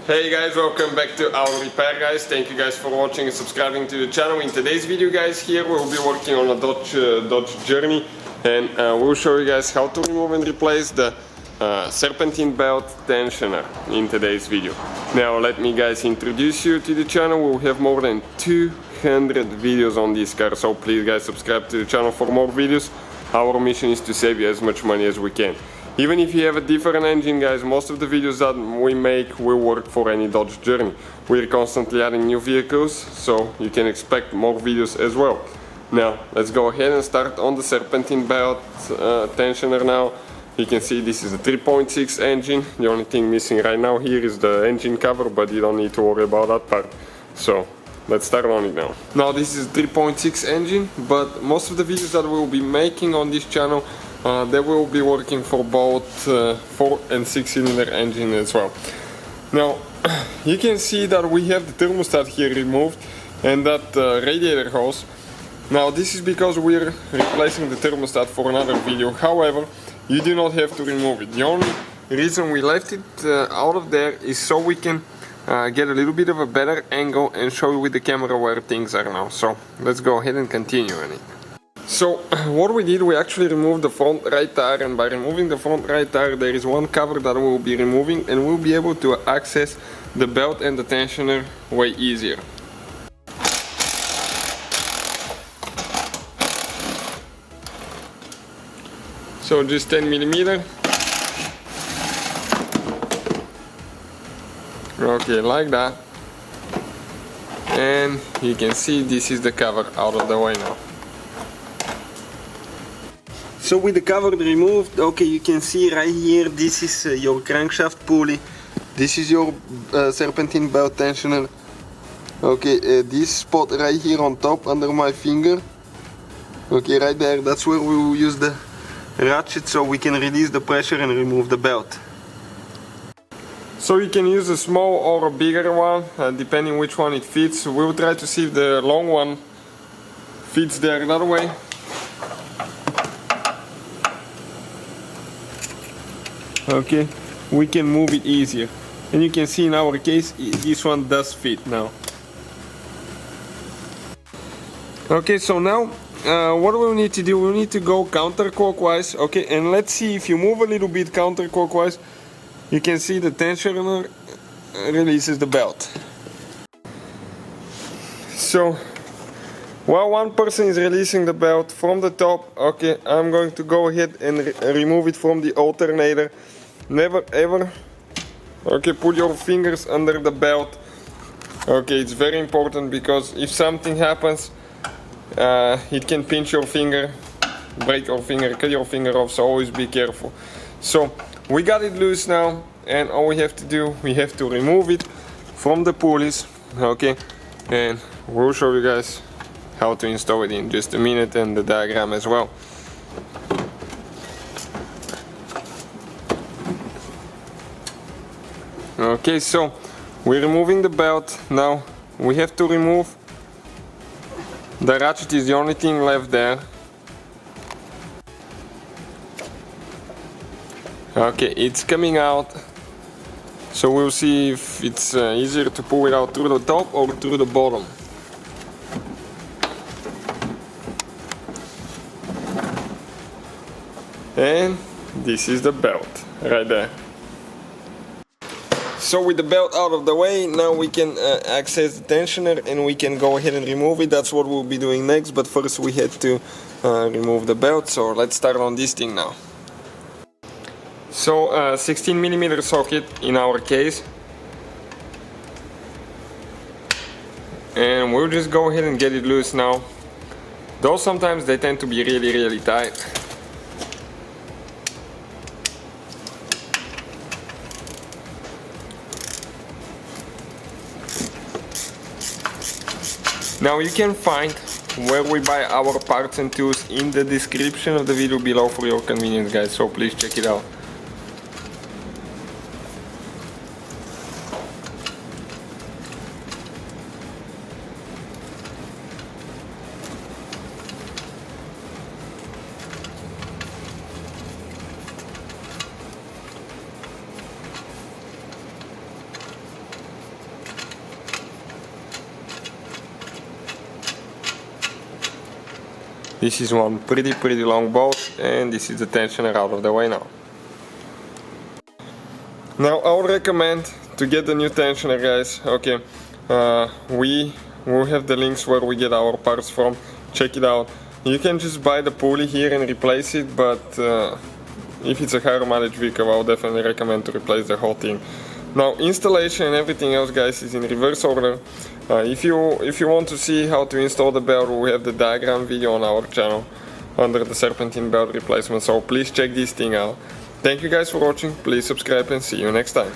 Hey guys, welcome back to our repair guys. Thank you guys for watching and subscribing to the channel. In today's video guys, here we'll be working on a Dodge Journey, and we'll show you guys how to remove and replace the Serpentine belt tensioner in today's video. Now let me guys introduce you to the channel. We'll have more than 200 videos on this car, so please guys subscribe to the channel for more videos. Our mission is to save you as much money as we can. Even if you have a different engine guys, most of the videos that we make will work for any Dodge Journey. We're constantly adding new vehicles, so you can expect more videos as well. Now, let's go ahead and start on the Serpentine belt tensioner now. You can see this is a 3.6 engine. The only thing missing right now here is the engine cover, but you don't need to worry about that part. So, let's start on it now. Now, this is a 3.6 engine, but most of the videos that we'll be making on this channel they will be working for both 4 and 6 cylinder engine as well. Now you can see that we have the thermostat here removed and that radiator hose. Now this is because we're replacing the thermostat for another video. However, you do not have to remove it. The only reason we left it out of there is so we can get a little bit of a better angle and show you with the camera where things are now. So let's go ahead and continue on it. So what we did, we actually removed the front right tire, and by removing the front right tire there is one cover that we'll be removing, and we'll be able to access the belt and the tensioner way easier. So just 10mm. Okay, like that. And you can see this is the cover out of the way now. So with the cover removed, okay, you can see right here, this is your crankshaft pulley. This is your Serpentine belt tensioner. Okay, this spot right here on top under my finger. Okay, right there, that's where we will use the ratchet so we can release the pressure and remove the belt. So you can use a small or a bigger one, depending which one it fits. We'll try to see if the long one fits there that way. Okay, we can move it easier, and you can see in our case this one does fit now. Okay, so now what we need to do, we need to go counterclockwise. Okay, and let's see, if you move a little bit counterclockwise, you can see the tensioner releases the belt. So while one person is releasing the belt from the top, okay, I'm going to go ahead and remove it from the alternator. Never ever, okay, put your fingers under the belt. Okay, it's very important because if something happens, it can pinch your finger, break your finger, cut your finger off, so always be careful. So we got it loose now, and all we have to do, we have to remove it from the pulleys, okay, and we'll show you guys how to install it in just a minute, and the diagram as well. Okay, so we're removing the belt. Now we have to remove the ratchet, is the only thing left there. Okay, it's coming out, so we'll see if it's easier to pull it out through the top or through the bottom. And this is the belt right there. So with the belt out of the way, now we can access the tensioner and we can go ahead and remove it. That's what we'll be doing next, but first we had to remove the belt, so let's start on this thing now. So 16mm socket in our case, and we'll just go ahead and get it loose now. Though sometimes they tend to be really tight. Now you can find where we buy our parts and tools in the description of the video below for your convenience guys, so please check it out. This is one pretty long bolt, and this is the tensioner out of the way now. Now I would recommend to get the new tensioner, guys. Okay, we will have the links where we get our parts from. Check it out. You can just buy the pulley here and replace it, but if it's a higher mileage vehicle, I would definitely recommend to replace the whole thing. Now installation and everything else, guys, is in reverse order. If you want to see how to install the belt, we have the diagram video on our channel under the Serpentine belt replacement, so please check this thing out. Thank you guys for watching, please subscribe and see you next time.